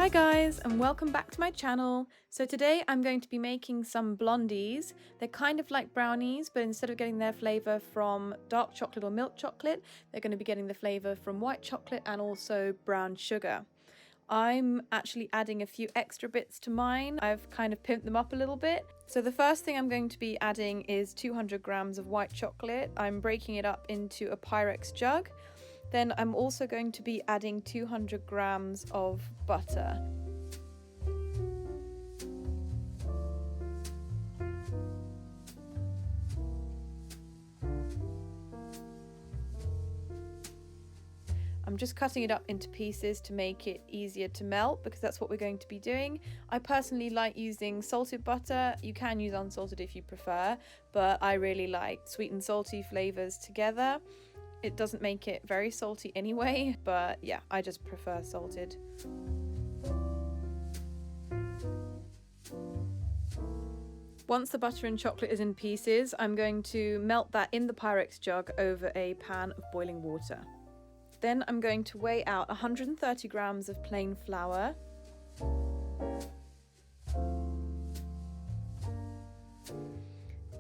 Hi guys, and welcome back to my channel. So today I'm going to be making some blondies. They're kind of like brownies, but instead of getting their flavour from dark chocolate or milk chocolate, they're going to be getting the flavour from white chocolate and also brown sugar. I'm actually adding a few extra bits to mine. I've kind of pimped them up a little bit. So the first thing I'm going to be adding is 200 grams of white chocolate. I'm breaking it up into a Pyrex jug. Then I'm also going to be adding 200 grams of butter. I'm just cutting it up into pieces to make it easier to melt because that's what we're going to be doing. I personally like using salted butter. You can use unsalted if you prefer, but I really like sweet and salty flavors together. It doesn't make it very salty anyway, but yeah, I just prefer salted. Once the butter and chocolate is in pieces, I'm going to melt that in the Pyrex jug over a pan of boiling water. Then I'm going to weigh out 130 grams of plain flour.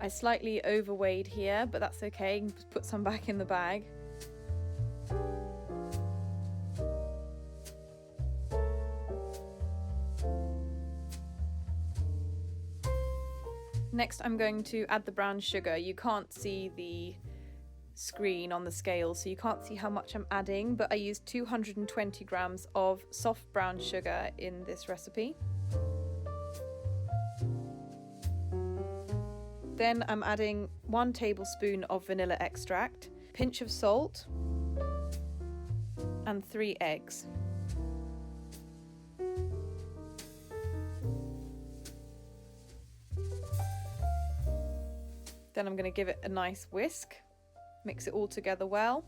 I slightly overweighed here, but that's okay, you can just put some back in the bag. Next I'm going to add the brown sugar. You can't see the screen on the scale, so you can't see how much I'm adding, but I used 220 grams of soft brown sugar in this recipe. Then I'm adding 1 tablespoon of vanilla extract, pinch of salt, and 3 eggs. Then I'm going to give it a nice whisk, mix it all together well.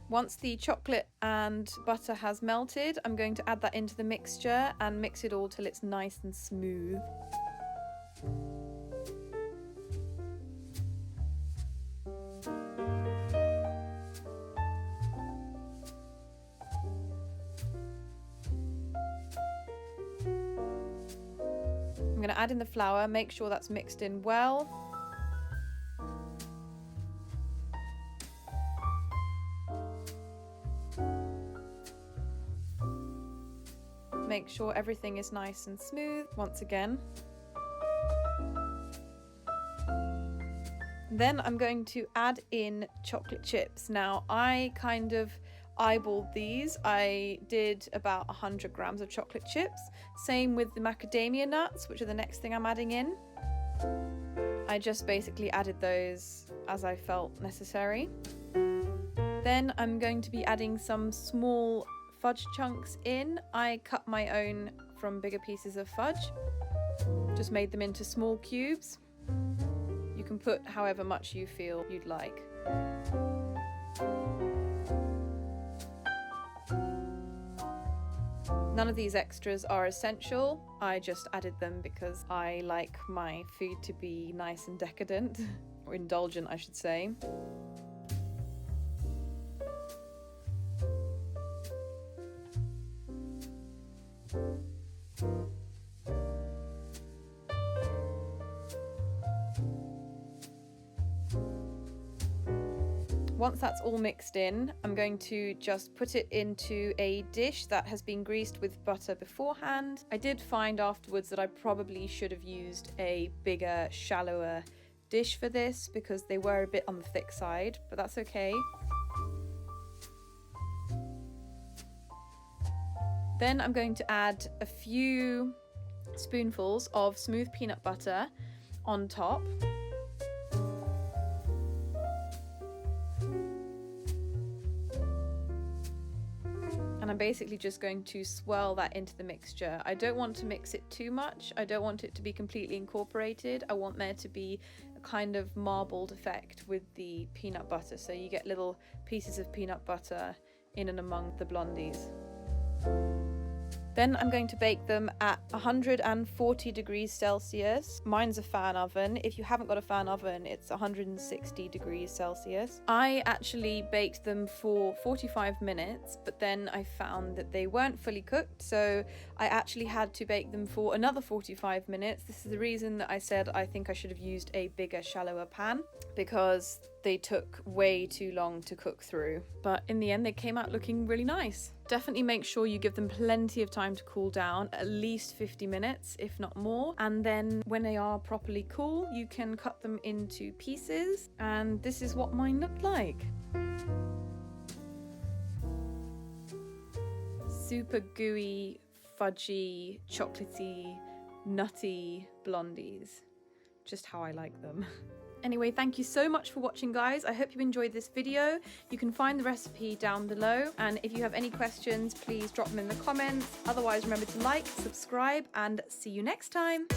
Once the chocolate and butter has melted, I'm going to add that into the mixture and mix it all till it's nice and smooth. I'm going to add in the flour, make sure that's mixed in well. Make sure everything is nice and smooth once again. Then I'm going to add in chocolate chips. Now I kind of eyeballed these. I did about 100 grams of chocolate chips. Same with the macadamia nuts, which are the next thing I'm adding in. I just basically added those as I felt necessary. Then I'm going to be adding some small fudge chunks in. I cut my own from bigger pieces of fudge. Just made them into small cubes. You can put however much you feel you'd like. None of these extras are essential. I just added them because I like my food to be nice and decadent, or indulgent I should say. Once that's all mixed in, I'm going to just put it into a dish that has been greased with butter beforehand. I did find afterwards that I probably should have used a bigger, shallower dish for this because they were a bit on the thick side, but that's okay. Then I'm going to add a few spoonfuls of smooth peanut butter on top. And I'm basically just going to swirl that into the mixture. I don't want to mix it too much. I don't want it to be completely incorporated. I want there to be a kind of marbled effect with the peanut butter. So you get little pieces of peanut butter in and among the Blondies. Then I'm going to bake them at 140 degrees Celsius. Mine's a fan oven. If you haven't got a fan oven, it's 160 degrees Celsius. I actually baked them for 45 minutes, but then I found that they weren't fully cooked, so I actually had to bake them for another 45 minutes. This is the reason that I said I think I should have used a bigger, shallower pan, because they took way too long to cook through. But in the end, they came out looking really nice. Definitely make sure you give them plenty of time to cool down, at least 50 minutes, if not more. And then when they are properly cool, you can cut them into pieces. And this is what mine looked like. Super gooey, fudgy, chocolatey, nutty Blondies. Just how I like them. Anyway, thank you so much for watching, guys. I hope you enjoyed this video. You can find the recipe down below, and if you have any questions, please drop them in the comments. Otherwise, remember to like, subscribe, and see you next time.